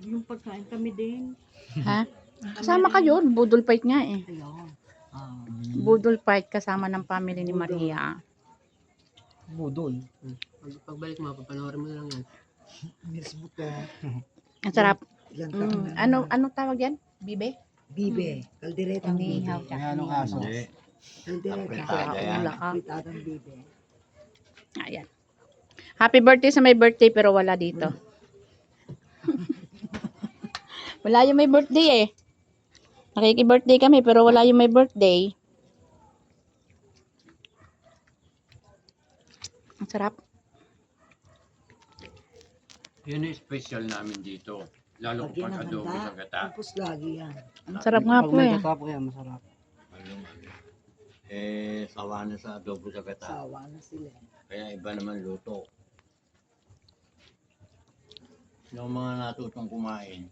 Yung pagkain kami din. Ha? Kasama kayo, budol fight nga eh. Ayun. Budol fight kasama ng family ni Maria. Budol. Pagbalik mo, papanoorin mo na lang yan. Miss Buto. Ang sarap. Ilan taon na? Ano tawag yan? Bibe? Bibe. Kalderetang bibe. Inihaw siya. May anong aso? Kalderetang Ayan. Ula ka. Pitadang bibe. Ayan. Happy birthday sa may birthday pero wala dito. Wala yung may birthday eh. Nakiki-birthday kami pero wala yung may birthday. Ang sarap. Yun ang special namin dito. Lalo Lagyan kapag ng adobo sa handa. gata. Tapos lagi yan. Ang sarap nga po eh. Kasama yan, masarap. Sawa na sa adobo sa gata. Sawa na sila. Kaya iba naman luto. Yung mga natutong kumain,